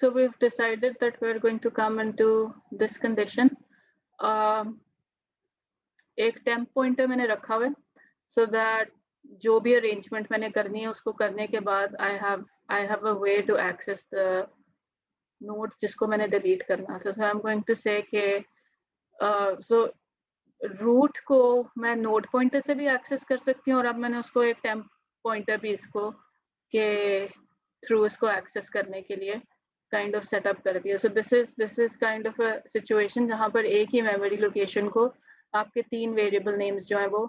So we've decided that we're going to come into this condition. एक temp pointer मैंने रखा हुआ है, so that जो भी arrangement मैंने करनी है उसको करने के बाद I have a way to access the nodes जिसको मैंने delete करना था. So I'm going to say कि so root को मैं node pointer से भी access कर सकती हूँ और अब मैंने उसको एक temp pointer भी इसको के through इसको access करने के लिए kind of set up कर दिया. So this is kind of a situation जहाँ पर एक ही memory location को आपके 3 variable names जो है वो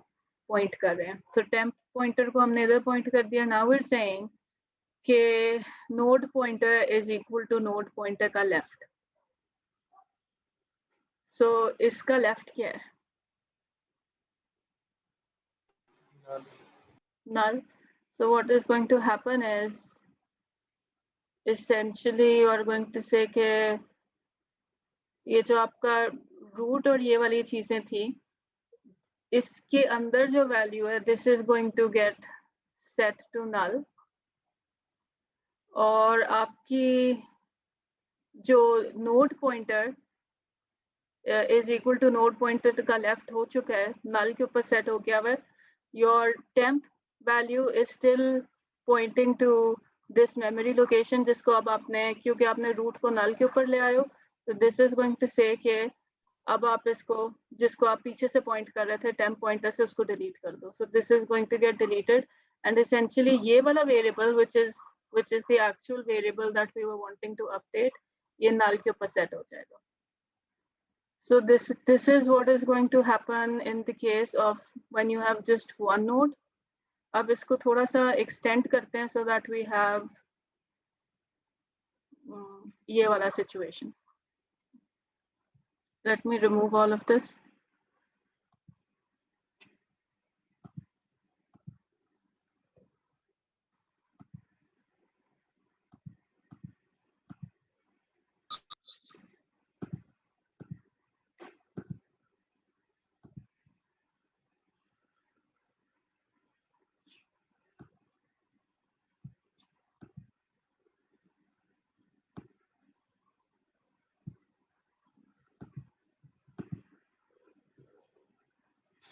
point कर रहे हैं. So temp pointer को हमने इधर point कर दिया. Now we're saying कि node pointer is equal to node pointer का left. So इसका left क्या है? Null. So what is going to happen is essentially you are going to say कि ये जो आपका root और ये वाली चीजें थी इसके अंदर जो value है this is going to get set to null और आपकी जो node pointer is equal to node pointer का left हो चुका है null के ऊपर set हो गया है. Your temp value is still pointing to this memory location जिसको अब आपने क्योंकि आपने root को null के ऊपर ले आए हो, so this is going to say कि अब आप इसको जिसको आप पीछे से point कर रहे थे temp pointer से उसको delete कर दो. So this is going to get deleted and essentially ये वाला variable which is the actual variable that we were wanting to update ये null के ऊपर set हो जाएगा. So this is what is going to happen in the case of when you have just one node. अब इसको थोड़ा सा extend करते हैं so that we have ये वाला situation. Let me remove all of this.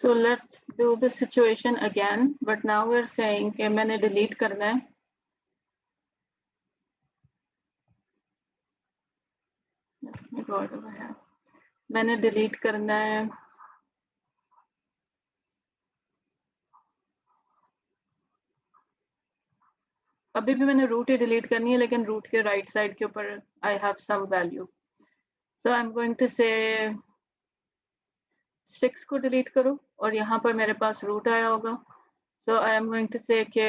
So let's do the situation again, but now we're saying कि मैंने delete करना है. Let me go over here. मैंने delete करना है. अभी भी मैंने root ही delete करनी है लेकिन root के right side के ऊपर I have some value. So I'm going to say 6 को delete करो और यहाँ पर मेरे पास root आया होगा. So I am going to say कि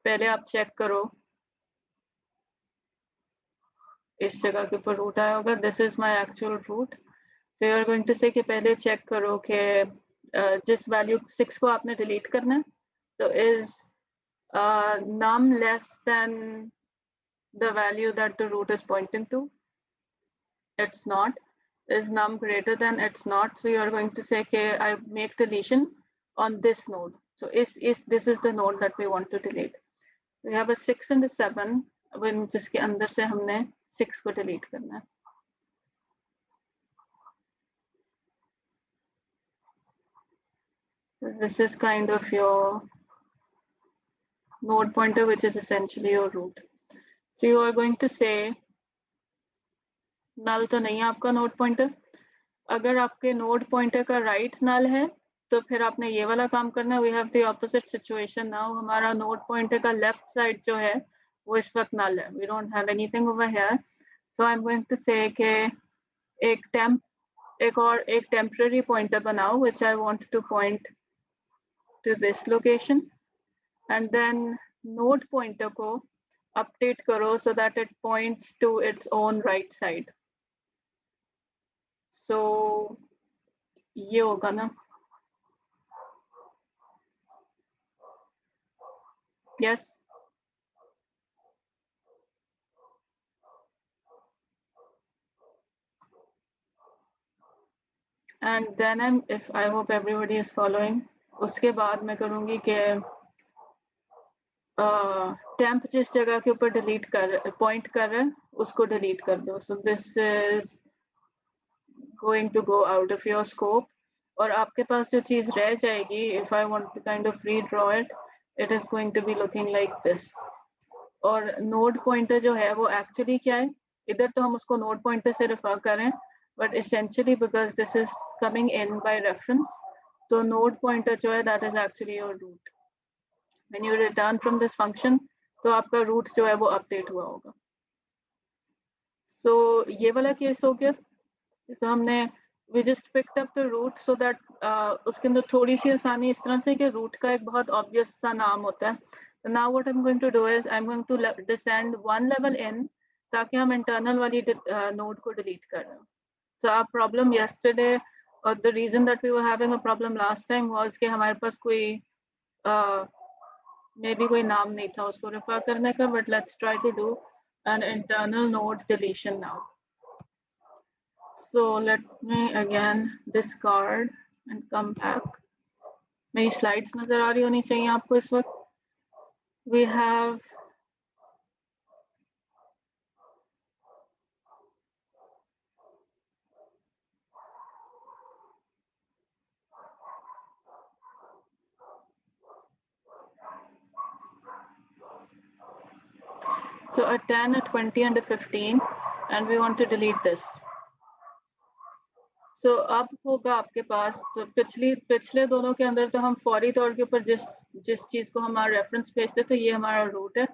पहले आप check करो इस जगह के ऊपर root आया होगा. This is my actual root. So you are going to say कि पहले check करो कि जिस value 6 को आपने delete करना है. So is num less than the value that the root is pointing to? It's not. Is num greater than? It's not. So you are going to say कि I make deletion on this node. So this is the node that we want to delete. We have a 6 and a 7 when जिसके अंदर से हमने 6 को delete करना है. So this is kind of your node pointer, which is essentially your root. So you are going to say null तो नहीं है आपका node pointer. अगर आपके node pointer का right null है तो फिर आपने ये वाला काम करना है. We have the opposite situation now. हमारा node pointer का left side जो है वो इस वक्त null है. We don't have anything over here. So I'm going to say कि एक temporary pointer बनाओ which I want to point to this location, and then node pointer को update करो so that it points to its own right side. So ये होगा ना? Yes. And then I hope everybody is following. उसके बाद मैं करूँगी कि टेम्प जिस जगह के ऊपर डिलीट कर पॉइंट कर रहा है उसको डिलीट कर दो. So this is going to go out of your scope. और आपके पास जो चीज रह जाएगी, if I want to kind of redraw it, it is going to be looking like this. और नोड पॉइंटर जो है वो एक्चुअली क्या है, इधर तो हम उसको नोड पॉइंटर से रेफर करें, but essentially because this is coming in by reference, तो node pointer जो है that is actually your root. When you return from this function, तो आपका root जो है वो update हुआ होगा. So ये वाला केस हो गया. तो हमने we just picked up the root so that उसके अंदर थोड़ी सी आसानी इस तरह से कि root का एक बहुत obvious सा नाम होता है. So now what I'm going to do is I'm going to descend one level in ताकि हम internal वाली node को delete कर रहे. So our problem yesterday, or the reason that we were having a problem last time was कि हमारे पास कोई maybe कोई नाम नहीं था उसको refer करने का, but let's try to do an internal node deletion now. So let me again discard and come back. मेरी slides नजर आ रही होनी चाहिए आपको इस वक्त. We have so a 10, a 20 and a 15, and we want to delete this. So अब होगा आपके पास, तो पिछले दोनों के अंदर तो हम फौरी तौर के ऊपर जिस चीज को हमारा रेफरेंस भेजते थे, ये हमारा रूट है.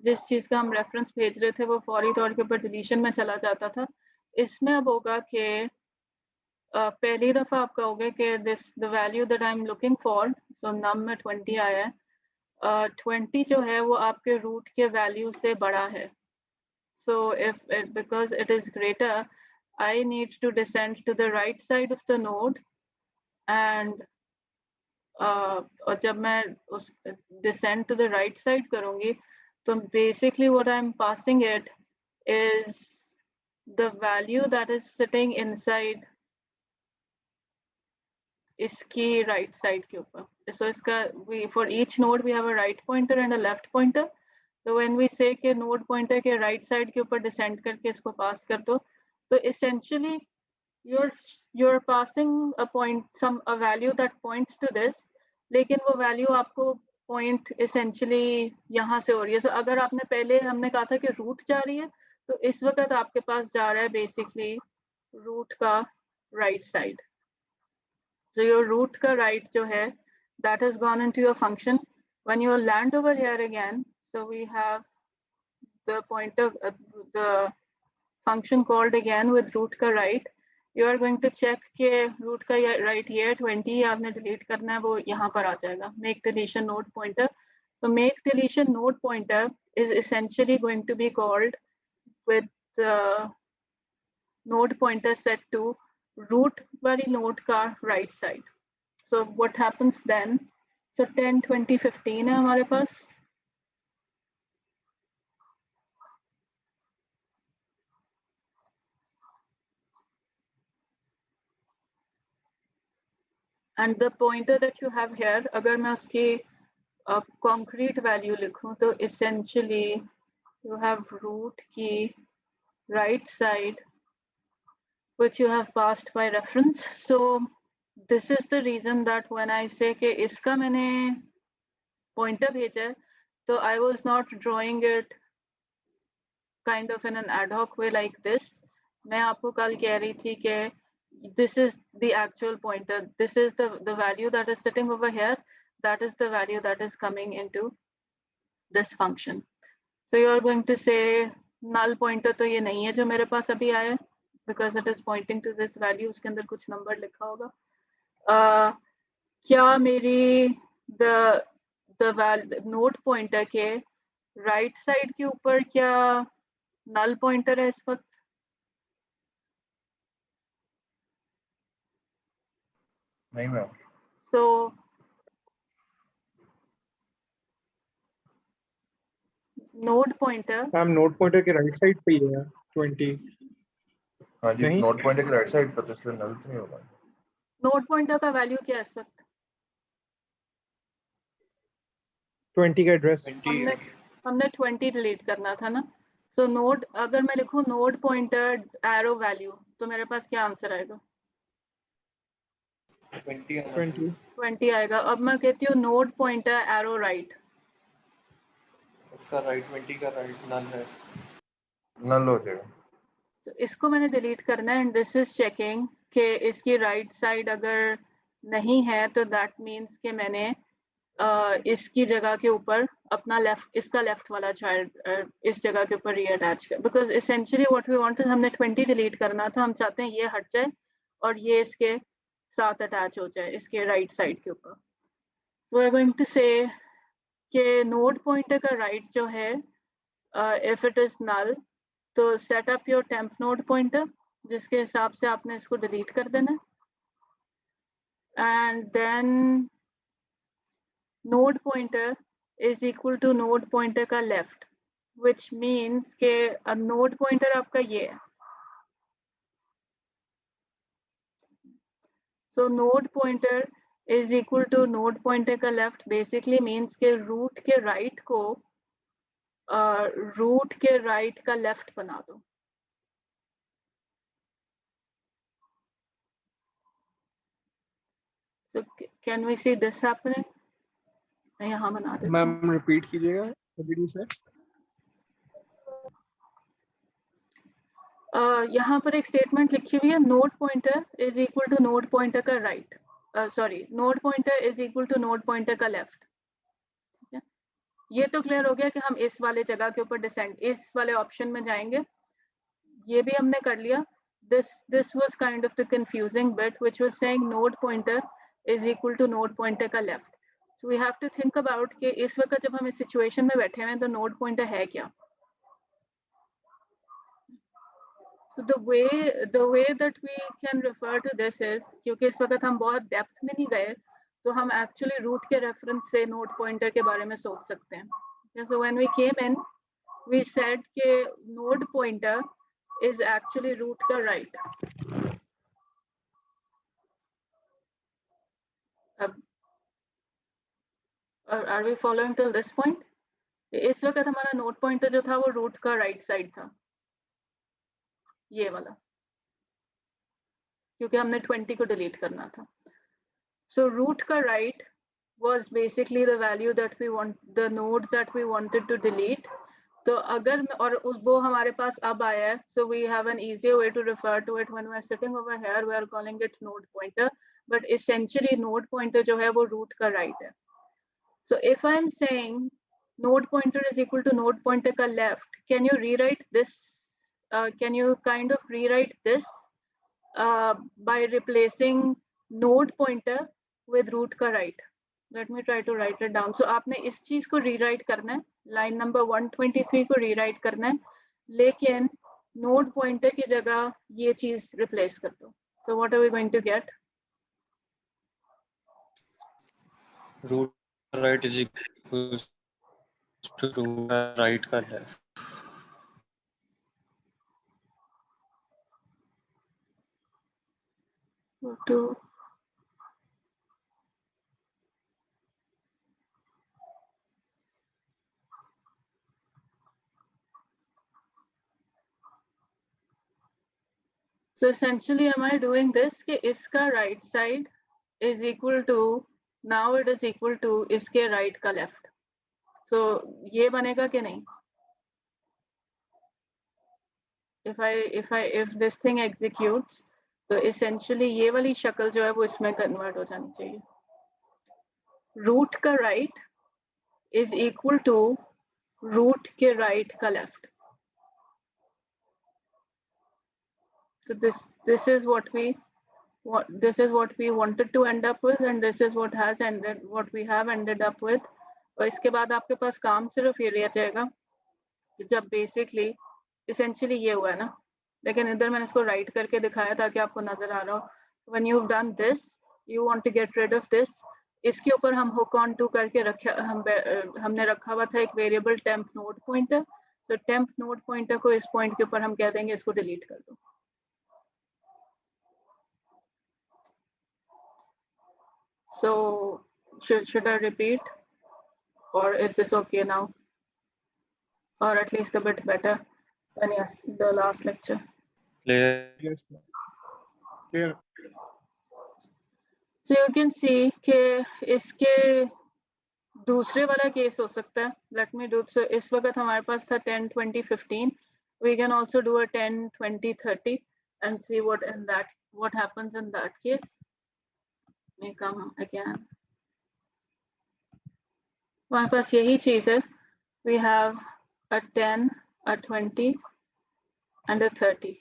जिस चीज का हम रेफरेंस भेज रहे थे वो फौरी तौर के ऊपर डिलीशन में चला जाता था. इसमें अब होगा कि पहली दफा आपका होगा कि this the value that I am looking for, so नम में 20 आया है. 20 जो है वो आपके रूट के वैल्यू से बड़ा है. So because it is greater, I need to descend to the right side of the node, and और जब मैं उस descend to the right side करूँगी, तो basically what I'm passing it is the value that is sitting inside इसकी right side के ऊपर. So इसका for each node we have a right pointer and a left pointer. So when we say कि node pointer के right side के ऊपर descend करके इसको pass कर दो, तो essentially you're passing a value that points to this, लेकिन वो value आपको point essentially यहाँ से हो रही है. So अगर आपने पहले हमने कहा था कि root जा रही है, तो इस वक्त आपके पास जा रहा है basically root का right side. So your root का right जो है that has gone into your function. When you land over here again, so we have the pointer, the function called again with root का right. You are going to check के root का right ये 20 आपने delete करना है, वो यहाँ पर आ जाएगा. Make deletion node pointer. So make deletion node pointer is essentially going to be called with the node pointer set to root वाली node का right side. So what happens then? So 10, 20, 15 है हमारे पास. And the pointer that you have here, अगर मैं उसकी concrete value लिखूं, तो essentially you have root की right side which you have passed by reference. So this is the reason that when I say कि इसका मैंने pointer भेजा है, तो I was not drawing it kind of in an ad hoc way like this. मैं आपको कल कह रही थी कि this is the actual pointer. This is the value that is sitting over here. That is the value that is coming into this function. So you are going to say null pointer तो ये नहीं है जो मेरे पास अभी आया, because it is pointing to this value. उसके अंदर कुछ number लिखा होगा. क्या मेरी the node pointer के right side के ऊपर क्या null pointer है इस वक्त? नहीं ma'am. So node pointer. node pointer के right side पे ही है 20. हाँ जी, node pointer के right side पर, तो इसलिए null नहीं होगा. Node pointer का value क्या है इस वक्त? 20 का address. हमने 20 डिलीट करना था ना। सो नोड, अगर मैं लिखूं नोड पॉइंटर एरो वैल्यू, तो मेरे पास क्या आंसर आएगा? 20 आएगा। अब मैं कहती हूँ नोड पॉइंटर एरो राइट, उसका राइट 20 का राइट नल है, नल हो जाएगा। तो इसको मैंने डिलीट करना है एंड दिस इज चेकिंग कि इसकी राइट साइड अगर नहीं है तो दैट मीन्स कि मैंने इसकी जगह के ऊपर अपना लेफ्ट, इसका लेफ्ट वाला चाइल्ड इस जगह के ऊपर रीअटैच कर, because essentially what we want, हमने 20 डिलीट करना था, हम चाहते हैं ये हट जाए और ये इसके साथ अटैच हो जाए इसके राइट साइड के ऊपर। So we are going to say कि नोड पॉइंटर का राइट जो है इफ इट इज नल, तो set up your temp node pointer, जिसके हिसाब से आपने इसको डिलीट कर देना, and then node pointer is equal to node pointer का लेफ्ट, which means के नोड पॉइंटर आपका ये है। So node pointer is equal to node pointer का left basically means के root के right को root के right का left बना दो। So can we see this happening? मैं यहाँ बना देती हूँ। मैम रिपीट कीजिएगा, what did you say? यहाँ पर एक स्टेटमेंट लिखी हुई है, node pointer is equal to node pointer का right, sorry node pointer is equal to node pointer का लेफ्ट। ठीक है, ये तो क्लियर हो गया कि हम इस वाले जगह के ऊपर डिसेंड, इस वाले ऑप्शन में जाएंगे, ये भी हमने कर लिया। this was kind of the confusing bit which was saying node pointer is equal to node pointer का left, so we have to think about कि इस वक्त जब हम इस सिचुएशन में बैठे हैं तो नोड पॉइंटर है क्या। So the way that we can refer to this is, क्योंकि इस वक्त हम बहुत डेप्थ में नहीं गए, तो हम एक्चुअली रूट के रेफरेंस से नोड पॉइंटर के बारे में सोच सकते हैं। So when we came in, we said कि node pointer is actually root का right। अब are we following till this point? इस वक्त हमारा नोड पॉइंटर जो था वो रूट का राइट साइड था, ये वाला, क्योंकि हमने 20 को डिलीट करना था। So root का right was basically the value that we want, the nodes that we wanted to delete। तो अगर और उस वो हमारे पास अब आया है, so we have an easier way to refer to it when we are sitting over here, we are calling it node pointer, but essentially node pointer जो है वो root का right है। So if I am saying node pointer is equal to node pointer का left, can you rewrite this? Can you kind of rewrite this by replacing node pointer with root का right? Let me try to write it down. So आपने इस चीज को rewrite करना है, line number 123 को rewrite करना है, लेकिन node pointer की जगह ये चीज replace कर दो। So what are we going to get? root right is equal to root right का left। To so essentially am I doing this कि इसका right side is equal to, now it is equal to इसके right का left। So ये बनेगा कि नहीं? If this thing executes, तो essentially ये वाली शक्ल जो है वो इसमें convert हो जानी चाहिए। Root का right is equal to root के right का left। So this is what we wanted to end up with, and this is what we have ended up with। और इसके बाद आपके पास काम सिर्फ ये रह जाएगा कि जब basically essentially ये हुआ है ना, लेकिन इधर मैंने इसको राइट करके दिखाया ताकि आपको नजर आ रहा हो। When you've done this, you want to get rid of this। इसके ऊपर हम hook on to करके हमने रखा हुआ था एक वेरिएबल temp node pointer। तो temp node pointer को इस पॉइंट के ऊपर हम कह देंगे इसको डिलीट कर दो। So should I repeat or is this okay now? or at least a bit better than the last lecture. Clear. Yes. Clear. So you can see कि इसके दूसरे वाला केस हो सकता है. Let me do. So इस वक्त हमारे पास था 10, 20, 15. We can also do a 10, 20, 30 and see what happens in that case. May come again. हमारे पास यही चीज है. We have a 10, a 20 and a 30.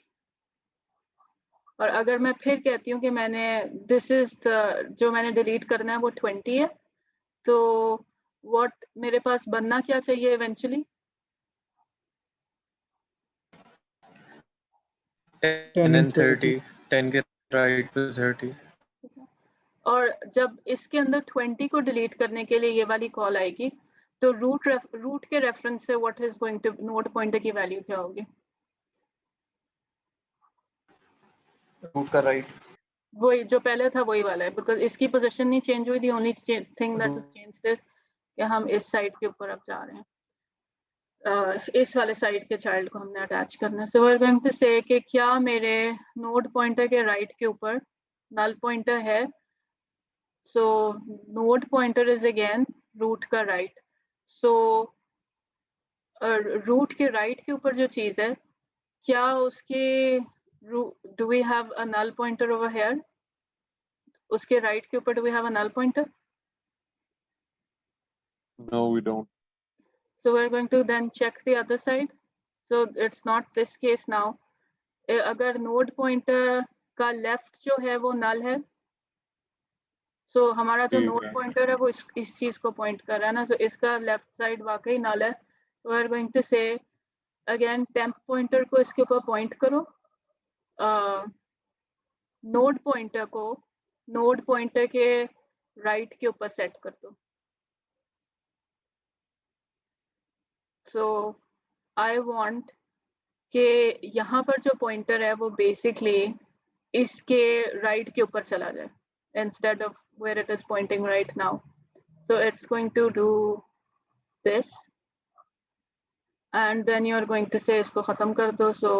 और अगर मैं फिर कहती हूँ कि मैंने this is the जो मैंने डिलीट करना है वो 20 है, तो what मेरे पास बनना क्या चाहिए eventually? 10 and 30. 10 के right to 30. और जब इसके अंदर 20 को डिलीट करने के लिए ये वाली कॉल आएगी, तो रूट के रेफरेंस से what is going to node pointer की वैल्यू क्या होगी? रूट का राइट. वही जो पहले था वही वाला है, बिकॉज इसकी पोजीशन नहीं चेंज हुई. The only thing that is changed is कि हम इस साइड के ऊपर अब जा रहे हैं. इस वाले साइड के चाइल्ड को हमने अटैच करना है. So we are going to say कि क्या मेरे नोड पॉइंटर के राइट के ऊपर नल पॉइंटर है. So node pointer is again root का right. So root के right के ऊपर जो चीज है, क्या उसके do we have a null pointer over here? उसके right के ऊपर do we have a null pointer? No, we don't. So we're going to then check the other side. So it's not this case now. अगर node pointer का left जो है वो null है, so हमारा जो नोड पॉइंटर है वो इस चीज को पॉइंट कर रहा है ना. सो इसका लेफ्ट साइड वाकई नल है. So we are going to say again temp pointer को इसके ऊपर पॉइंट करो, नोड पॉइंटर को नोड पॉइंटर के राइट के ऊपर सेट कर दो. सो आई वांट कि यहाँ पर जो पॉइंटर है वो बेसिकली इसके राइट के ऊपर चला जाए instead of where it is pointing right now. So it's going to do this and then you are going to say इसको ख़त्म कर दो. So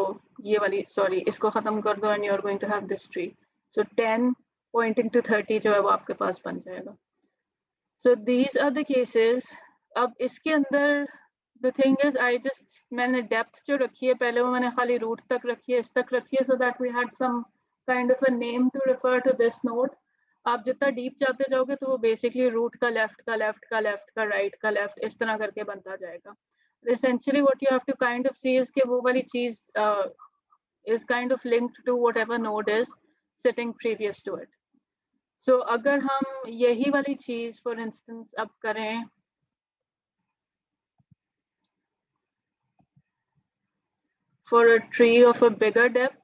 ये वाली इसको ख़त्म कर दो and you are going to have this tree. So 10 pointing to 30 जो है वो आपके पास बन जाएगा. So these are the cases. अब इसके अंदर the thing is मैंने depth जो रखी है पहले वो मैंने खाली root तक रखी है, इस तक रखी है, so that we had some kind of a name to refer to this node. आप जितना डीप जाते जाओगे तो वो बेसिकली रूट का लेफ्ट का लेफ्ट का लेफ्ट का राइट का लेफ्ट इस तरह करके बनता जाएगा. Essentially what you have to kind of see is कि वो वाली चीज is kind of linked to whatever node is sitting previous to it. So अगर हम यही वाली चीज for instance अब करें for a tree of a bigger depth,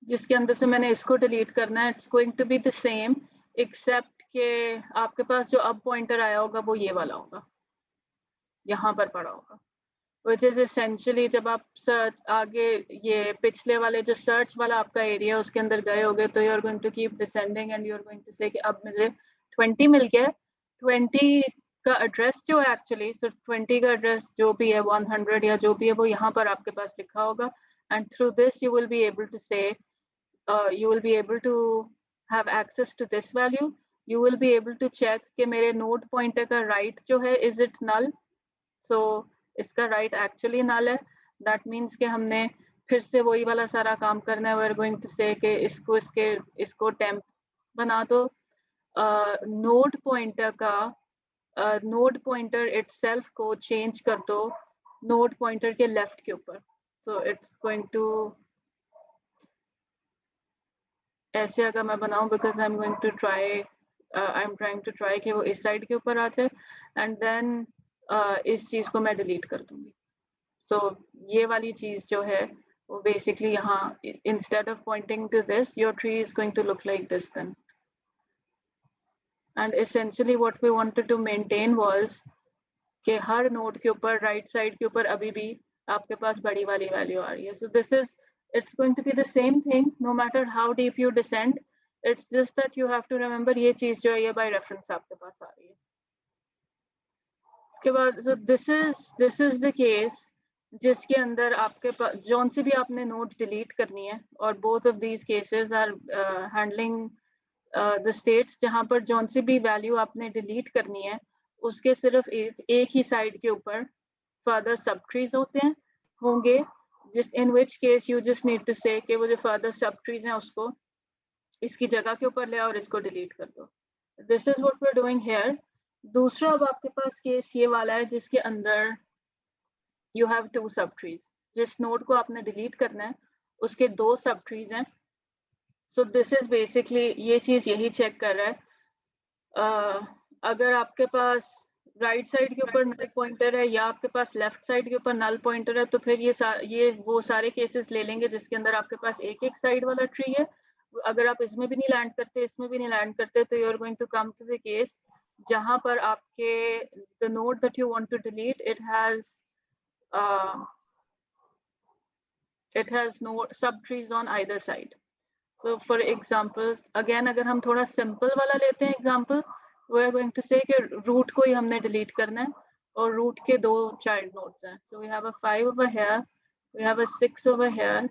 जिसके अंदर से मैंने इसको डिलीट करना है. It's going to be the same except के आपके पास जो अब पॉइंटर आया होगा वो ये वाला होगा, यहाँ पर पड़ा होगा, which is essentially जब आप सर्च आगे ये पिछले वाले जो सर्च वाला आपका एरिया उसके अंदर गए होगे तो you are going to keep descending and you are going to say कि अब मुझे 20 मिल गया. 20 का एड्रेस जो है एक्चुअली, so 20 का एड्रेस जो भी है 100 या जो भी है वो यहाँ पर आपके पास लिखा होगा. And through this you will be able to say you will be able to have access to this value. You will be able to check कि मेरे node pointer का right जो है is it null. So इसका right actually null है. That means कि हमने फिर से वही वाला सारा काम करना है. We are going to say कि इसको temp बना दो. Node pointer का node pointer itself को change कर दो node pointer के left के ऊपर. So it's going to ऐसे अगर मैं बनाऊं because I'm going to try I'm trying to try कि वो इस साइड के ऊपर आ जाए and then इस चीज को मैं डिलीट कर दूंगी. So ये वाली चीज जो है वो basically यहाँ instead of pointing to this your tree is going to look like this then. And essentially what we wanted to maintain was कि हर नोड के ऊपर राइट साइड के ऊपर अभी भी आपके पास बड़ी वाली वैल्यू आ रही है. So this is it's going to be the same thing no matter how deep you descend. It's just that you have to remember ये चीज जो है ये by reference आपके पास आ रही है. उसके बाद so this is the case जिसके अंदर आपके पास जौन सी भी आपने नोट डिलीट करनी है, और both of these cases are handling the states जहाँ पर जौन सी भी वैल्यू आपने डिलीट करनी है उसके सिर्फ एक ही साइड के ऊपर फर्दर सब ट्रीज होंगे, जिस in which case you just need to say कि वो जो फर्दर सब ट्रीज हैं उसको इसकी जगह के ऊपर ले और इसको डिलीट कर दो. This is what we're doing here. दूसरा अब आपके पास केस ये वाला है जिसके अंदर you have two सब ट्रीज. जिस नोड को आपने डिलीट करना है उसके दो सब ट्रीज हैं. So this is basically ये चीज यही चेक कर रहा है अगर आपके पास राइट साइड के ऊपर नल पॉइंटर है या आपके पास लेफ्ट साइड के ऊपर नल पॉइंटर है, तो फिर ये वो सारे केसेस ले लेंगे जिसके अंदर आपके पास एक साइड वाला ट्री है. अगर आप इसमें भी नहीं लैंड करते इसमें भी नहीं लैंड करते तो you are going to come to the case जहां पर आपके the node that you want to delete it has no subtrees on either side. So for example, again अगर हम थोड़ा simple वाला लेते हैं example, we are going to say कि root को ही हमने delete करना है और root के दो child nodes हैं. So we have a 5 over here, we have a 6 over here,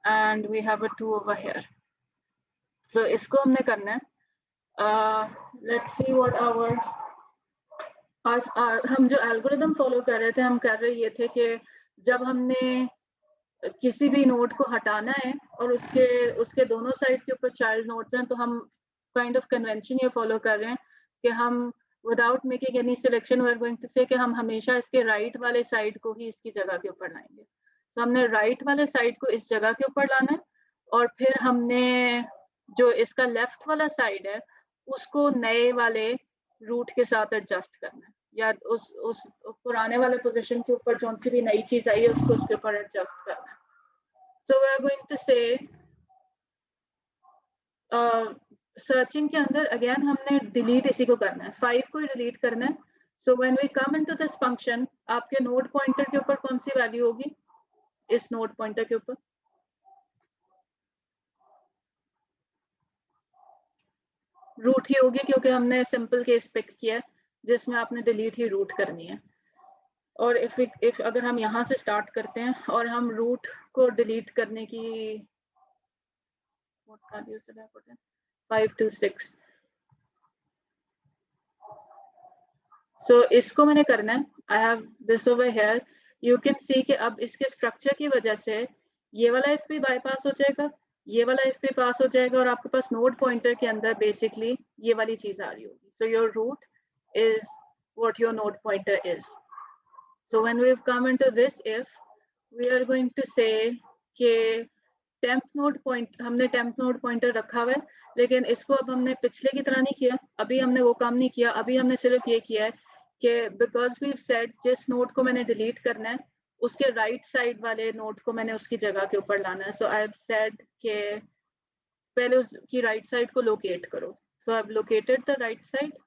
and we have a 2 over here. So इसको हमने करना है. Let's see what our हम जो algorithm follow कर रहे थे, हम कर रहे ये थे कि जब हमने किसी भी नोड को हटाना है और उसके दोनों साइड के ऊपर चाइल्ड नोड्स हैं, तो हम काइंड ऑफ कन्वेंशन ये फॉलो कर रहे हैं कि हम without making any selection we are going to say कि हम हमेशा इसके राइट वाले साइड को ही इसकी जगह के ऊपर लाएंगे. तो हमने राइट वाले साइड को इस जगह के ऊपर लाना है और फिर हमने जो इसका लेफ्ट वाला साइड है उसको नए वाले रूट के साथ एडजस्ट करना है या उस पुराने वाले पोजीशन के ऊपर जो सी भी नई चीज आई है उसको उसके ऊपर एडजस्ट करना है. So we are going to say searching के अंदर अगेन हमने डिलीट इसी को करना है, 5 को ही डिलीट करना है. So when we come into this function, आपके नोड पॉइंटर के ऊपर कौन सी वैल्यू होगी? इस नोड पॉइंटर के ऊपर रूट ही होगी क्योंकि हमने सिंपल केस पिक किया है जिसमें आपने डिलीट ही रूट करनी है. और if अगर हम यहाँ से स्टार्ट करते हैं और हम रूट को डिलीट करने की what values did I put in? 5 to 6. So इसको मैंने करना है. I have this over here. You can see कि अब इसके स्ट्रक्चर की वजह से ये वाला if भी बाईपास हो जाएगा, ये वाला if भी पास हो जाएगा और आपके पास नोड पॉइंटर के अंदर बेसिकली ये वाली चीज आ रही होगी. So your root is what your node pointer is. So when we've come into this if, we are going to say कि temp node point हमने temp node pointer रखा हुआ है, लेकिन इसको अब हमने पिछले की तरह नहीं किया. अभी हमने वो काम नहीं किया. अभी हमने सिर्फ ये किया है कि because we've said जिस नोड को मैंने डिलीट करना है उसके राइट साइड वाले नोड को मैंने उसकी जगह के ऊपर लाना है. So I've said कि पहले उसकी राइट साइड को लोकेट करो. So I've located the right side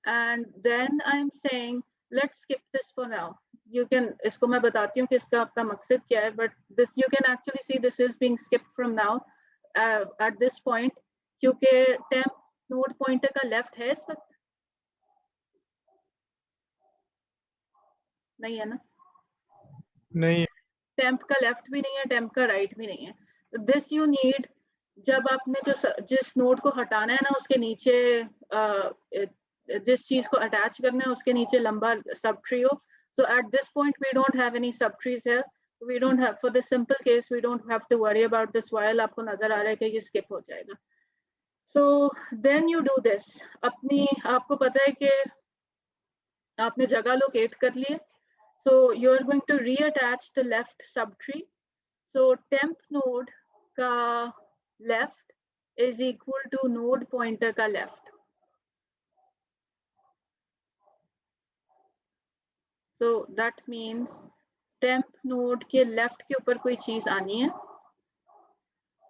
and then I'm saying let's skip this for now. You can इसको मैं बताती हूँ कि इसका आपका मकसद क्या है, but this you can actually see this is being skipped from now at this point क्योंकि temp node pointer का left है इस वक्त नहीं है ना? नहीं, temp का left भी नहीं है, temp का right भी नहीं है. This you need जब आपने जिस नोड को हटाना है ना उसके नीचे जिस चीज को अटैच करना है उसके नीचे लंबा सब ट्री हो. So at this point we don't have any subtrees here. We don't have, for this simple case we don't have to worry about this while आपको नजर आ रहा है कि ये skip हो जाएगा. So then you do this. आपको पता है कि आपने जगह लोकेट कर ली है. So you are going to reattach the left subtree. So temp node का left is equal to node pointer का left. So that means temp node के left के ऊपर कोई चीज आनी है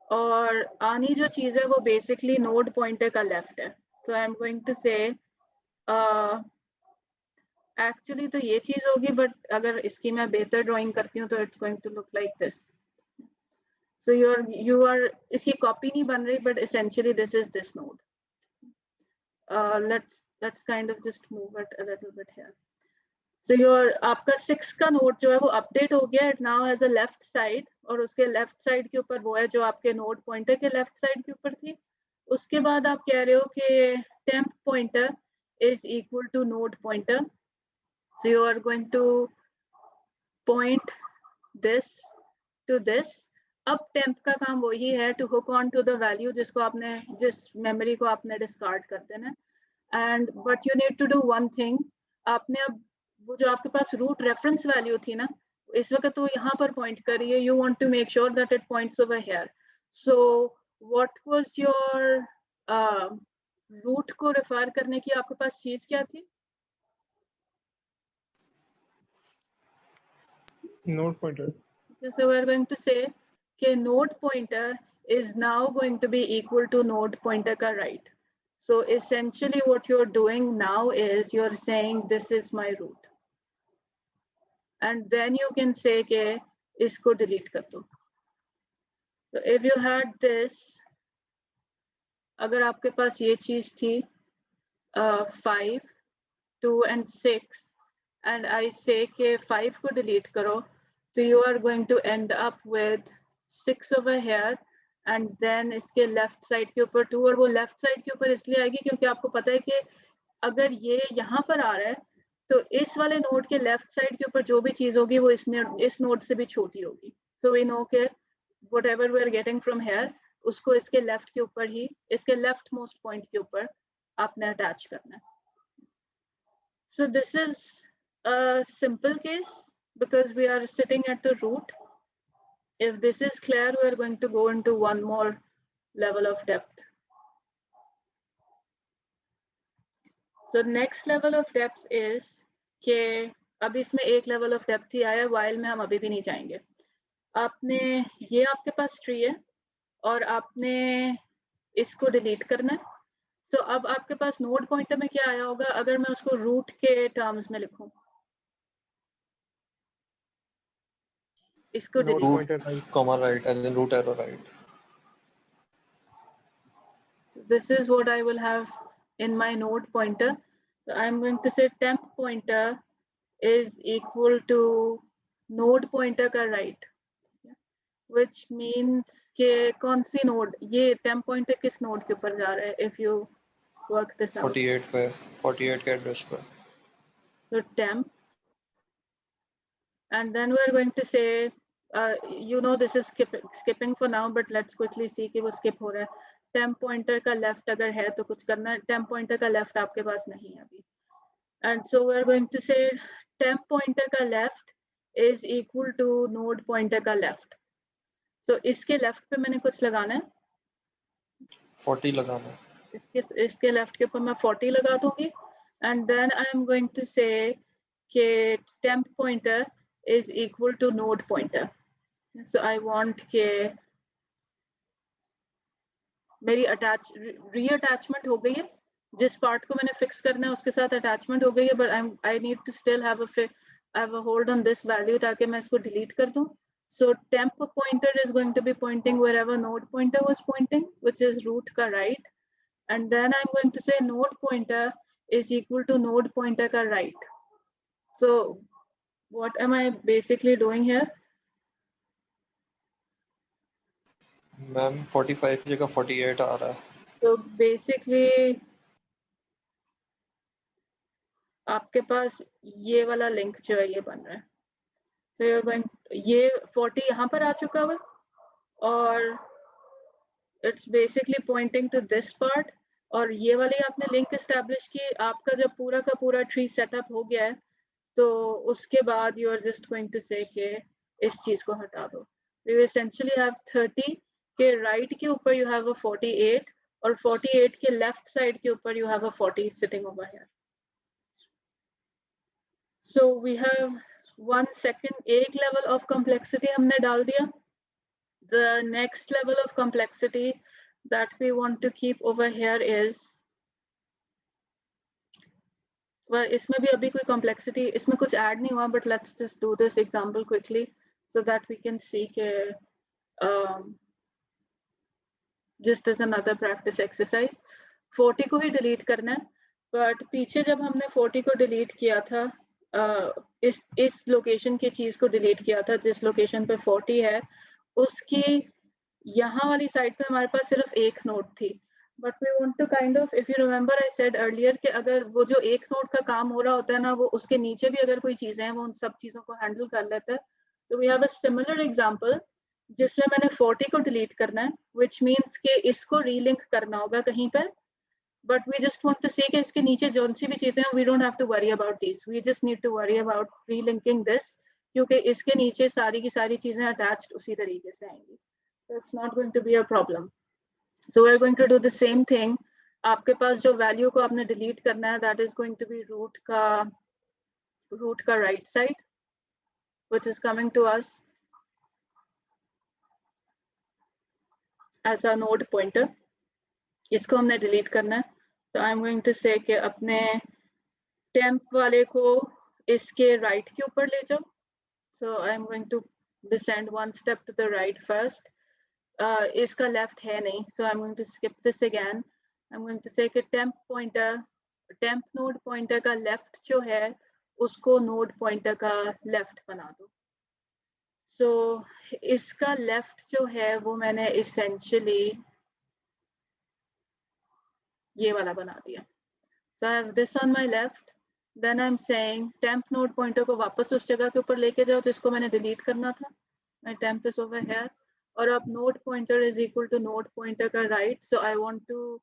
और आनी जो चीज है वो basically node pointer का left है. So I'm going to say actually तो ये चीज होगी, but अगर इसकी मैं बेहतर drawing करती हूँ तो it's going to look like this. So you are इसकी copy नहीं बन रही, but essentially this is this node. Let's kind of just move it a little bit here. So आपका 6 का नोड जो है वो अपडेट हो गया, it now has a left side, और उसके लेफ्ट साइड के ऊपर वो है जो आपके नोड पॉइंटर के लेफ्ट साइड के ऊपर थी. उसके बाद आप कह रहे हो कि temp pointer is equal to node pointer. So you are going to point this to this. अब temp का काम वही है to hook on to the value जिसको आपने जिस मेमोरी को आपने डिस्कार्ड कर देना. And but you need to do one thing. आपने अब वो जो आपके पास रूट रेफरेंस वैल्यू थी ना, इस वक्त वो यहाँ पर पॉइंट कर रही है. You want to make sure that it points over here. So what was your root को रेफर करने की आपके पास चीज क्या थी? node pointer. So we are going to say कि node pointer is now going to be equal to node pointer का right. So essentially what you're doing now is you're saying this is my root. And then you can say कि इसको delete कर दो. So if you had this, अगर आपके पास ये चीज थी 5, 2 and 6, and I say कि 5 को delete करो, so you are going to end up with 6 over here, and then इसके left side के ऊपर 2, और वो left side के ऊपर इसलिए आएगी क्योंकि आपको पता है कि अगर ये यहाँ पर आ रहा है तो इस वाले नोड के लेफ्ट साइड के ऊपर जो भी चीज होगी वो इस नोड से भी छोटी होगी. सो वी नो के whatever we are getting from here उसको इसके लेफ्ट के ऊपर ही, इसके लेफ्ट मोस्ट पॉइंट के ऊपर आपने अटैच करना है. So this is a simple case because we are sitting at the root. If this is clear, we are going to go into one more level of depth. So next level of depth is कि अब इसमें एक level of depth ही आया, while में हम अभी भी नहीं जाएंगे. आपने ये आपके पास ट्री है और आपने इसको डिलीट करना है. So अब आपके पास नोड पॉइंटर में क्या आया होगा अगर मैं उसको रूट के टर्म्स में लिखूं? इसको Node delete. pointer right. comma right, as in root arrow right. This is what I will have in my node pointer. So I'm going to say temp pointer is equal to node pointer का right, which means कि कौन सी node, ये temp pointer किस node के ऊपर जा रहा है? If you work this out. 48 के एड्रेस पे. So temp, and then we're going to say, you know, this is skipping for now, but let's quickly see कि वो skip हो रहा है. Temp pointer का left अगर है तो कुछ करना है. Temp pointer का left आपके पास नहीं है अभी. And so we're going to say temp pointer का left is equal to node pointer का left. So इसके left पे मैंने कुछ लगाना है. 40 लगाना है. इसके left के ऊपर मैं 40 लगा दूंगी. And then I'm going to say कि temp pointer is equal to node pointer. So I want कि मेरी reattachment हो गई है, जिस part को मैंने fix करना है उसके साथ attachment हो गई है, but I need to still have a hold on this value ताकि मैं इसको delete कर दूं. So temp pointer is going to be pointing wherever node pointer was pointing, which is root का right, and then I'm going to say node pointer is equal to node pointer का right. So what am I basically doing here? Ma'am 45 की जगह 48 आ रहा है. So basically आपके पास ये वाला link जो है ये बन रहा है. So you're going, ये 40 यहाँ पर आ चुका है और it's basically pointing to this part, और ये वाली आपने लिंक establish की. आपका जब पूरा का पूरा tree setup हो गया है तो उसके बाद you are just going to say कि इस चीज को हटा दो. You essentially have 30 के right के ऊपर you have a 48 और 48 के left side के ऊपर you have a 40 sitting over here. So we have one second, एक level of complexity हमने डाल दिया. The next level of complexity that we want to keep over here is, well, इसमें भी अभी कोई complexity, इसमें कुछ add नहीं हुआ, but let's just do this example quickly so that we can see के just as another practice exercise 40 को ही डिलीट करना है, बट पीछे जब हमने 40 को डिलीट किया था, इस लोकेशन की चीज को डिलीट किया था जिस लोकेशन पे 40 है, उसकी यहाँ वाली साइड पे हमारे पास सिर्फ एक नोड थी, but we want to kind of, if you remember I said earlier कि अगर वो जो एक नोड का काम हो रहा होता है ना, वो उसके नीचे भी अगर कोई चीजें हैं वो उन सब चीजों को हैंडल कर लेता है. So we have a similar example जिसमें मैंने 40 को डिलीट करना है, which means कि इसको रीलिंक करना होगा कहीं पर, but we just want to see कि इसके नीचे जो सी भी चीजें हैं, we don't have to worry about these, we just need to worry about relinking this, क्योंकि इसके नीचे सारी की सारी चीजें attached उसी तरीके से आएंगी, so it's not going to be a problem. So we're going to do the same thing. आपके पास जो वैल्यू को आपने डिलीट करना है, that is going to be root का right side, which is coming to us as a node pointer. इसको हमने डिलीट करना है, तो I am going to say कि अपने टेम्प वाले को इसके राइट के ऊपर ले जाओ. So I am going to descend one step to the right first. इसका लेफ्ट है नहीं, so I am going to skip this again. I am going to say कि टेम्प नोड पॉइंटर का लेफ्ट जो है उसको नोड पॉइंटर का left बना दो. सो इसका लेफ्ट जो है वो मैंने इसेंशियली ये वाला बना दिया. So I have this on my left. Then I'm saying temp node pointer को वापस उस जगह के ऊपर लेके जाओ, तो इसको मैंने डिलीट करना था. My temp is over here. और अब node pointer is equal to node pointer का right. So I want to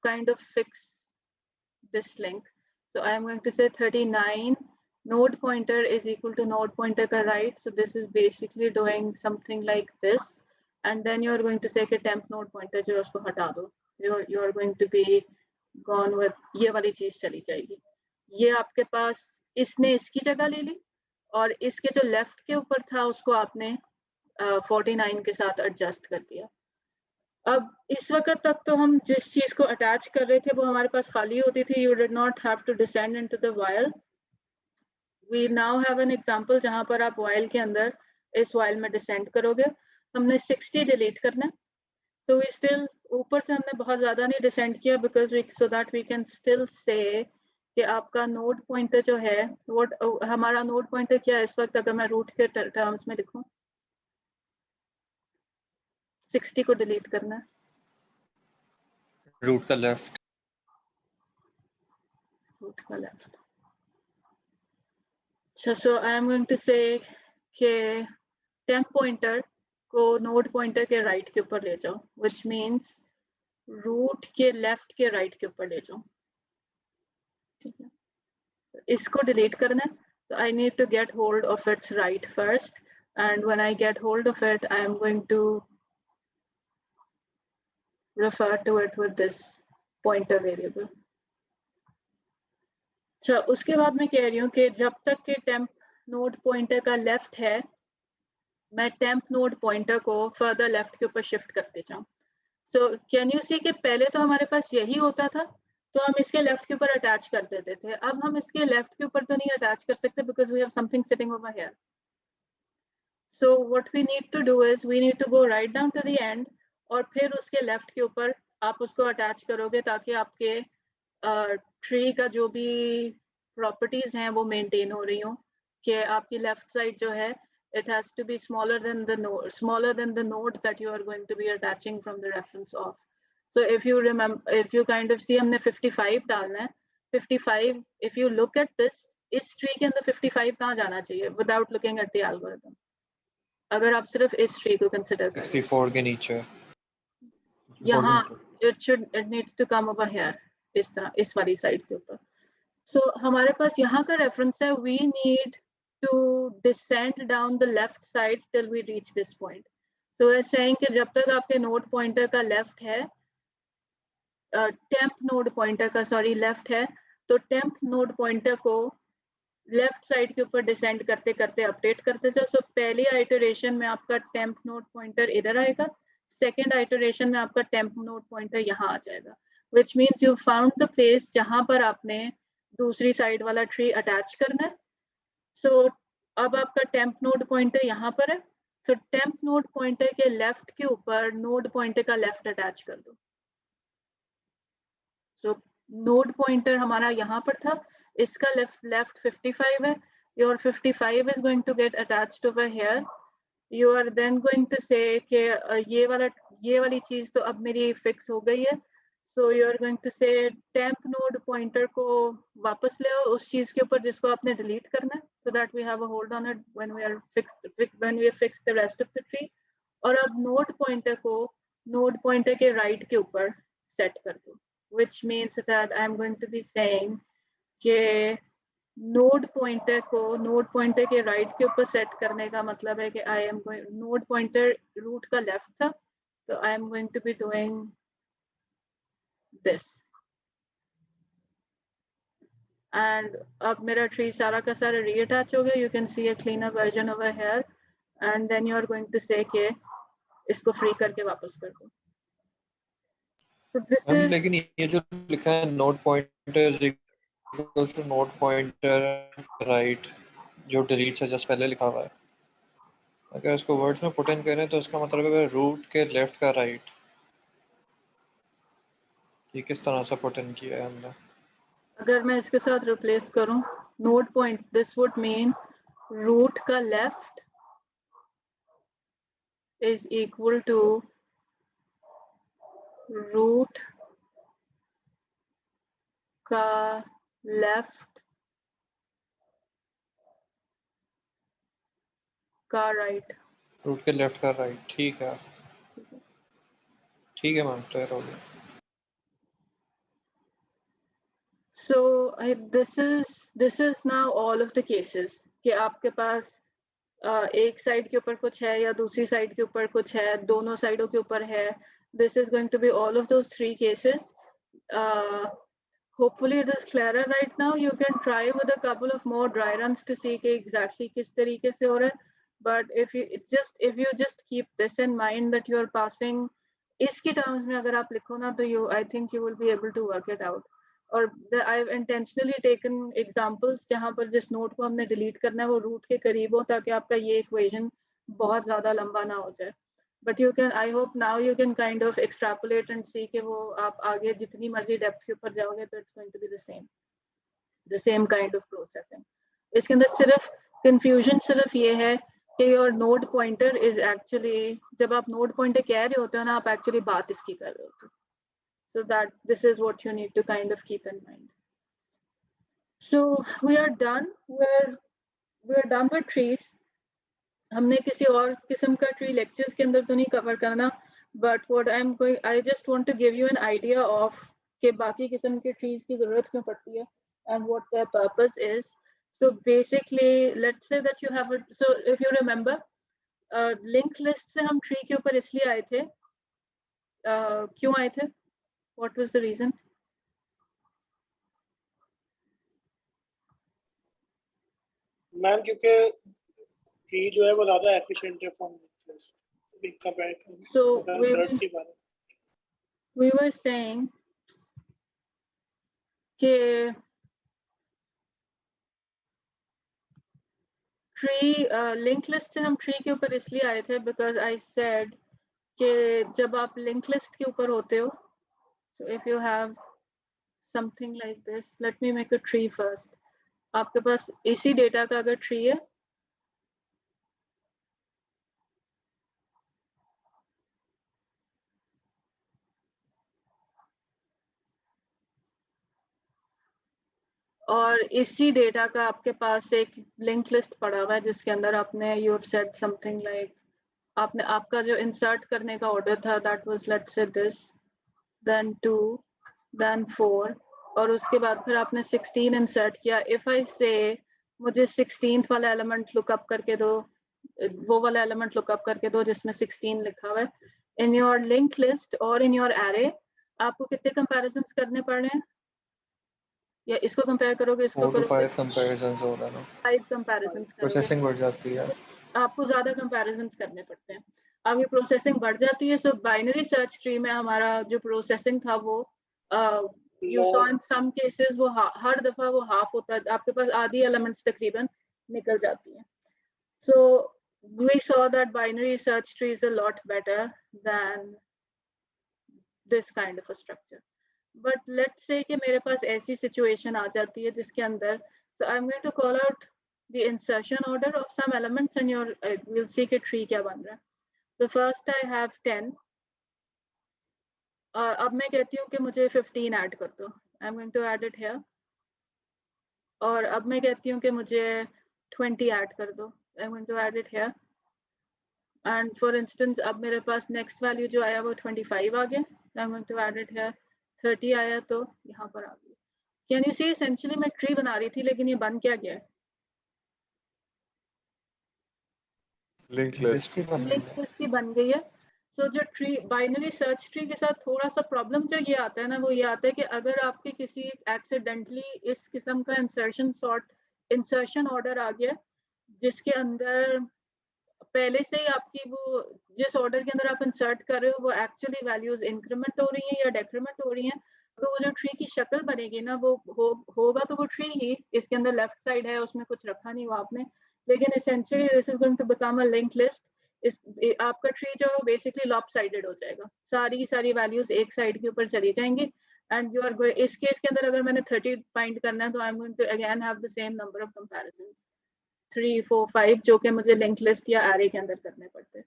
kind of fix this link. So I am going to say 39 node pointer is equal to node pointer का right. So this is basically doing something like this. And then you are going to say कि temp node pointer जो है उसको हटा दो. You are going to be gone with, ये वाली चीज चली जाएगी. ये आपके पास इसने इसकी जगह ले ली और इसके जो लेफ्ट के ऊपर था उसको आपने 49 के साथ एडजस्ट कर दिया. अब इस वक्त तक तो हम जिस चीज को अटैच कर रहे थे वो हमारे पास खाली होती थी. You did not have to descend into the while. We now have an example जहां पर आप while के अंदर इस while में descend करोगे. हमने 60 डिलीट करना है. So we still, ऊपर से हमने बहुत ज़्यादा नहीं डिसेंड किया because we, so that we can still say कि आपका नोड पॉइंटर जो है, what हमारा नोड पॉइंटर क्या है इस वक्त, अगर मैं रूट के टर्म्स में लिखूं, 60 को डिलीट करना है, रूट का लेफ्ट. रूट का लेफ्ट. अच्छा, so I am going to say कि टेम्प पॉइंटर को नोड पॉइंटर के राइट के ऊपर ले जाओ, which means रूट के लेफ्ट के राइट के ऊपर ले जाओ. ठीक है, तो इसको डिलीट करना है. So I need to get hold of its right first, and when I get hold of it, I am going to refer to it with this pointer variable. अच्छा, उसके बाद मैं कह रही हूँ कि जब तक के टेम्प नोड पॉइंटर का लेफ्ट है, मैं टेम्प नोड पॉइंटर को फर्दर लेफ्ट के ऊपर शिफ्ट करते जाऊँ. सो कैन यू सी कि पहले तो हमारे पास यही होता था, तो हम इसके लेफ्ट के ऊपर अटैच कर देते थे. अब हम इसके लेफ्ट के ऊपर तो नहीं अटैच कर सकते because we have something sitting over here. So what we need to do is we need to go right down to the end और फिर उसके लेफ्ट के ऊपर आप उसको अटैच करोगे ताकि आपके ट्री का जो भी प्रॉपर्टीज हैं वो मेंटेन हो रही हो, कि आपकी लेफ्ट साइड जो है it has to be smaller than the node that you are going to be attaching from the reference of. So if you remember, if you kind of see, हमने 55 डालना है. 55, if you look at this, इस tree के अंदर 55 कहाँ जाना चाहिए without looking at the algorithm? अगर आप सिर्फ इस tree को consider करें, 64 के नीचे. यहाँ it needs to come over here, इस तरह, इस वाली साइड के ऊपर. So हमारे पास यहाँ का reference है, we need to descend down the left side till we reach this point. So we're saying कि जब तक आपके node pointer का left है, temp node pointer का left है, तो temp node pointer को left side के ऊपर descend करते करते update करते जाओ. So पहली iteration में आपका temp node pointer इधर आएगा, second iteration में आपका temp node pointer यहाँ आ जाएगा, which means you found the place जहाँ पर आपने दूसरी side वाला tree attach करना है. So अब आपका टेम्प नोड पॉइंटर यहाँ पर है. सो टेम्प नोड पॉइंटर के लेफ्ट के ऊपर नोड पॉइंटर का लेफ्ट अटैच कर दो। सो नोड पॉइंटर हमारा यहाँ पर था, इसका लेफ्ट 55 है, your 55 is going to get attached over here. You are then going to say कि ये वाली चीज तो अब मेरी फिक्स हो गई है, so you are going to say temp node pointer को वापस ले आओ उस चीज के ऊपर जिसको आपने डिलीट करना है, so that we have a hold on it when we have fixed the rest of the tree. और अब नोड पॉइंटर को नोड पॉइंटर के राइट के ऊपर सेट कर दो, which means that I am going to be saying कि node pointer को नोड पॉइंटर के राइट के ऊपर सेट करने का मतलब है कि I am going, node pointer root का लेफ्ट था, तो I am going to be doing this. And अब मेरा ट्री सारा का सारा रीअटैच हो गया, you can see a cleaner version over here, and then you are going to say कि इसको फ्री करके वापस कर दो। सो दिस इज, लेकिन ये जो लिखा है node pointer equals to node pointer right, जो डिलीट से जस्ट पहले लिखा हुआ है, अगर इसको वर्ड्स में पुट इन करें तो इसका मतलब है रूट के लेफ्ट का राइट। ये किस तरह से पुट इन किया है हमने? अगर मैं इसके साथ रिप्लेस करूं node point, this would mean root का left is equal to root का लेफ्ट का राइट। रूट के लेफ्ट का राइट, ठीक है मैम, क्लियर हो गया। So this is now all of the cases कि आपके पास एक साइड के ऊपर कुछ है या दूसरी साइड के ऊपर कुछ है, दोनों साइडों के ऊपर है। This is going to be all of those three cases. Hopefully it is clearer right now. You can try with a couple of more dry runs to see कि exactly किस तरीके से हो रहा है। But if you just keep this in mind that you are passing, इसकी terms में अगर आप लिखो ना तो I think you will be able to work it out. और I've intentionally taken examples जहाँ पर जिस नोट को हमने delete करना है वो root के करीब हो ताकि आपका ये equation बहुत ज़्यादा लंबा ना हो जाए। But you can, I hope now you can kind of extrapolate and see कि वो आप आगे जितनी मर्जी डेप्थ के ऊपर जाओगे तो it's going to be the same kind of processing. इसके अंदर सिर्फ confusion सिर्फ ये है कि your node pointer is actually, जब आप node pointer कह रहे होते हो ना, आप actually बात इसकी कर रहे होते हो. So that this is what you need to kind of keep in mind. So we are done. We're done with trees. हमने किसी और किस्म का ट्री लेक्चर्स के अंदर तो नहीं कवर करना, but what I just want to give you an idea of कि बाकी किस्म के ट्रीज की जरूरत क्यों पड़ती है and what there purpose is. So basically let's say that you have, so if you remember link list से हम ट्री के ऊपर इसलिए आए थे, क्यों आए थे, what was the reason? Ma'am क्योंकि ट्री जो है वो ज्यादा एफिशिएंट है from list compare. So we were saying कि ट्री लिंक लिस्ट से हम ट्री के ऊपर इसलिए आए थे बिकॉज आई सेड कि जब आप लिंक लिस्ट के ऊपर होते हो, so if you have something like this, let me make a tree first. आपके पास इसी डेटा का अगर ट्री है, और इसी डेटा का आपके पास एक लिंक लिस्ट पड़ा हुआ है जिसके अंदर आपने you have said something like, आपने आपका जो इंसर्ट करने का ऑर्डर था that was let's say this, then 2, then 4, और उसके बाद फिर आपने 16 इंसर्ट किया. इफ आई से मुझे 16th वाला एलिमेंट लुकअप करके दो, वो वाला एलिमेंट लुकअप करके दो जिसमें 16 लिखा हुआ है इन योर लिंक लिस्ट और इन योर एरे, आपको कितने कंपैरिजंस करने पड़ रहे हैं? या इसको कंपेयर करोगे, इसको 4 to 5 comparisons हो रहा है ना, 5 कंपैरिजंस करोगे, प्रोसेसिंग बढ़ जाती है, आपको ज्यादा कंपैरिजंस करने पड़ते हैं. अब ये प्रोसेसिंग बढ़ जाती है. सो बाइनरी सर्च ट्री में हमारा जो प्रोसेसिंग था वो you saw in some cases वो हर दफा वो हाफ होता है, आपके पास आधी एलिमेंट्स तकरीबन निकल जाती हैं. सो we saw that binary search tree is a lot better than this kind of a structure. But let's say कि मेरे पास ऐसी situation आ जाती है जिसके अंदर, so I'm going to call out the insertion order of some elements and we'll see कि tree क्या बन रहा है. So first I have 10. अब मैं कहती हूँ कि मुझे 15 ऐड कर दो. I'm going to add it here. और अब मैं कहती हूँ कि मुझे 20 ऐड कर दो. I'm going to add it here. And for instance, अब मेरे पास next value जो आया वो 25 आ गया. I'm going to add it here. 30 आया तो यहाँ पर आ गया. Can you see essentially मैं tree बना रही थी लेकिन ये बन क्या गया? लिंक लिस्ट लिंक लिस्ट ही बन गई है. So जो ट्री बाइनरी सर्च ट्री के साथ थोड़ा सा प्रॉब्लम जो ये आता है ना, वो ये आता है कि अगर आपके किसी एक्सीडेंटली इस किस्म का इंसर्शन ऑर्डर आ गया जिसके अंदर पहले से ही आपकी वो जिस ऑर्डर के अंदर आप इंसर्ट कर रहे हो वो एक्चुअली वैल्यूज इंक्रीमेंट हो रही हैं या डेक्रीमेंट हो रही हैं, तो वो जो ट्री की शक्ल बनेगी ना वो होगा तो वो ट्री ही, इसके अंदर लेफ्ट साइड है उसमें कुछ रखा नहीं हुआ आपने, लेकिन essentially this is going to become a link list. इस आपका ट्री जो है बेसिकली लॉपसाइडेड हो जाएगा, सारी की सारी वैल्यूज एक साइड के ऊपर चली जाएंगी. एंड यू आर इस केस के अंदर अगर मैंने 30 फाइंड करना है तो I am going to again have the same number of comparisons 3 4 5 जो कि मुझे लिंक लिस्ट या एरे के अंदर करने पड़ते हैं.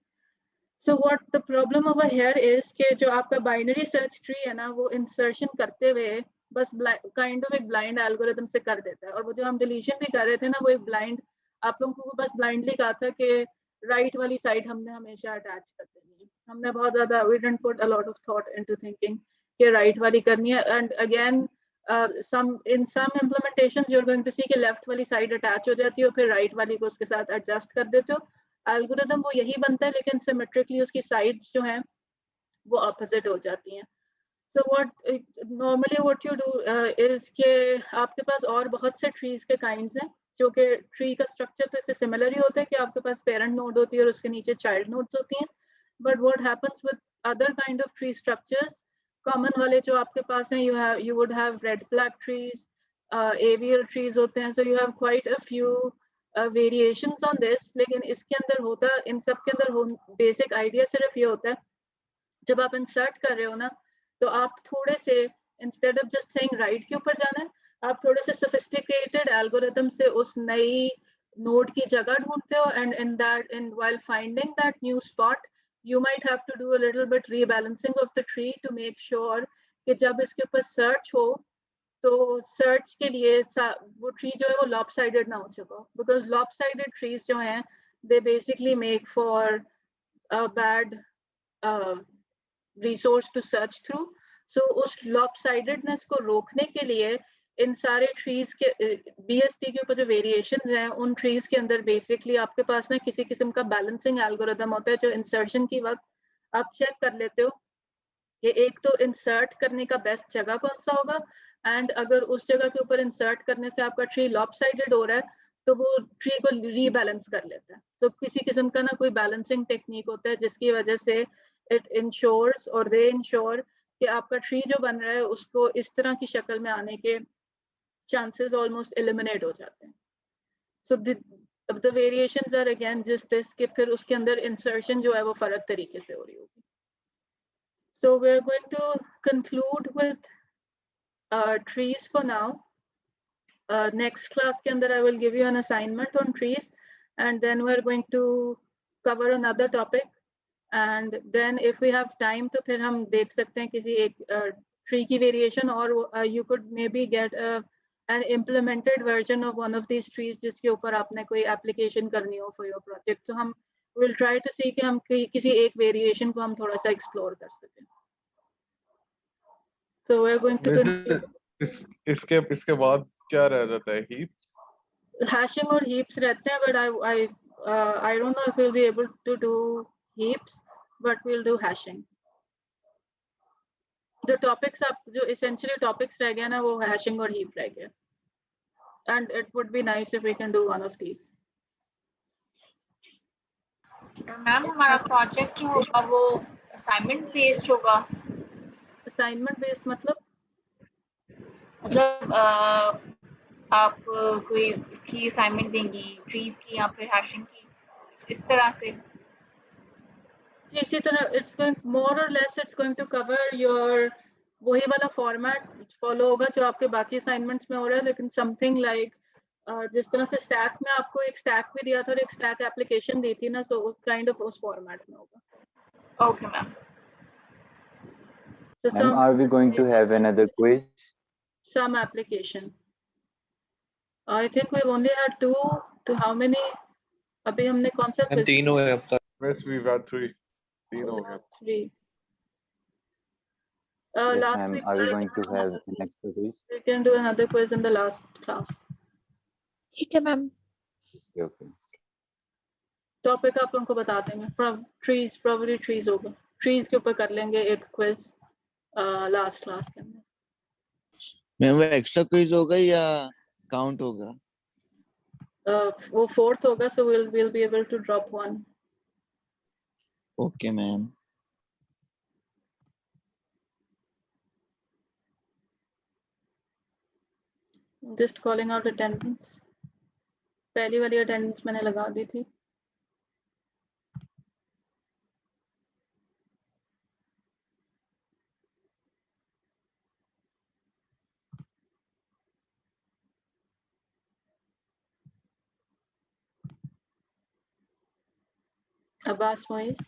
So what the problem over here is कि जो आपका बाइनरी सर्च ट्री है ना वो इंसर्शन करते हुए बस काइंड ऑफ एक ब्लाइंड एल्गोरिथम से कर देता है, और वो जो हम डिलीशन भी कर रहे थे ना वो एक ब्लाइंड, आप लोगों को बस ब्लाइंडली कहा था कि राइट वाली साइड हमने हमेशा अटैच कर देनी है. हमने बहुत ज्यादा we didn't put a lot of thought into thinking कि राइट वाली करनी है. And again some implementations you're going to see कि लेफ्ट वाली साइड अटैच हो जाती है और फिर राइट वाली को उसके साथ एडजस्ट कर देते हो. एल्गोरिथम वो यही बनता है लेकिन सिमेट्रिकली उसकी साइड्स जो हैं वो ऑपोजिट हो जाती हैं. So normally what you do is कि आपके पास और बहुत से trees के kinds हैं जो कि tree का structure तो इससे similar ही होता है कि आपके पास parent node होती है और उसके नीचे child nodes होती हैं. But what happens with other kind of tree structures, common वाले जो आपके पास हैं, you would have red black trees, avial trees होते हैं. So you have quite a few variations on this. लेकिन इसके अंदर होता, इन सब के अंदर basic idea सिर्फ ये होता है, जब आप insert कर रहे हो ना तो आप थोड़े से instead of just saying right के ऊपर जाना है, आप थोड़े से सोफिस्टिकेटेड एल्गोरिथम से उस नई नोड की जगह ढूंढते हो. And in while finding that new spot you might have to do a little bit rebalancing of the tree to make sure कि जब इसके ऊपर सर्च हो तो सर्च के लिए वो ट्री जो है वो लॉपसाइडेड ना हो चुका हो, बिकॉज लॉपसाइडेड ट्रीज जो हैं they basically make for a bad resource to search through. So उस लॉपसाइडेडनेस को रोकने के लिए इन सारे ट्रीज के बीएसटी के ऊपर जो वेरिएशंस हैं उन ट्रीज के अंदर बेसिकली आपके पास ना किसी किस्म का बैलेंसिंग एल्गोरिथम होता है जो इंसर्शन की वक्त आप चेक कर लेते हो कि एक तो इंसर्ट करने का बेस्ट जगह कौन सा होगा, एंड अगर उस जगह के ऊपर इंसर्ट करने से आपका ट्री लॉपसाइडेड हो रहा है तो वो ट्री को रीबैलेंस कर लेता है. तो किसी किस्म का ना कोई बैलेंसिंग टेक्निक होता है जिसकी वजह से it ensures or they ensure कि आपका ट्री जो बन रहा है उसको इस तरह की शक्ल में आने के chances almost eliminate हो जाते हैं. So the variations are again just this कि फिर उसके अंदर insertion जो है वो फर्क तरीके से हो रही होगी. So we're going to conclude with trees for now. Next class के अंदर I will give you an assignment on trees and then we're going to cover another topic. And then if we have time तो फिर हम देख सकते हैं किसी एक tree की variation और you could maybe get an implemented version of one of these trees जिसके ऊपर आपने कोई application करनी हो for your project. तो हम will try to see कि हम किसी एक variation को हम थोड़ा सा explore कर सकें. So we're going to इसके बाद क्या रह जाता है? heap? Hashing और heaps रहते हैं, but I don't know if we'll be able to do heaps, but we'll do hashing. जो topics आप जो essentially topics रह गए ना वो hashing और heap रह गए. And it would be nice if we can do one of these. Ma'am हमारा प्रोजेक्ट जो होगा वो असाइनमेंट बेस्ड होगा. Assignment based मतलब आप कोई इसकी असाइनमेंट देंगी ट्रीज की या फिर हैशिंग की, इस तरह से जी, इसी तरह इट्स गोइंग मोर और less it's going to cover your वही वाला फॉर्मेट फॉलो होगा जो आपके बाकी असाइनमेंट्स में हो रहा है, लेकिन समथिंग लाइक जिस तरह से स्टैक में आपको एक स्टैक भी दिया था और एक स्टैक एप्लीकेशन दी थी ना, सो उस काइंड ऑफ उस फॉर्मेट में होगा। Okay ma'am. So Ma'am, are we going to have another quiz? some application. I think we've only had 2 to how many? अभी हमने कौन सा मैम quiz 3 हुए अब तक। Yes, we've had 3. 3 हो गया. 3. Yes, Last ma'am. week Are we going to have an extra quiz? we can do another quiz in the last class. ठीक है मैम। Okay, okay. टॉपिक आप लोगों को बता देंगे। ट्रीज, प्रोबेबली ट्रीज होगा, ट्रीज के ऊपर कर लेंगे एक क्विज लास्ट क्लास के अंदर। मैम वो एक्स्ट्रा क्विज होगा या काउंट होगा? वो 4th होगा, सो we'll be able to drop one. Okay ma'am. Just calling out attendance. पहली वाली अटेंडेंस मैंने लगा दी थी। Abbas Moise.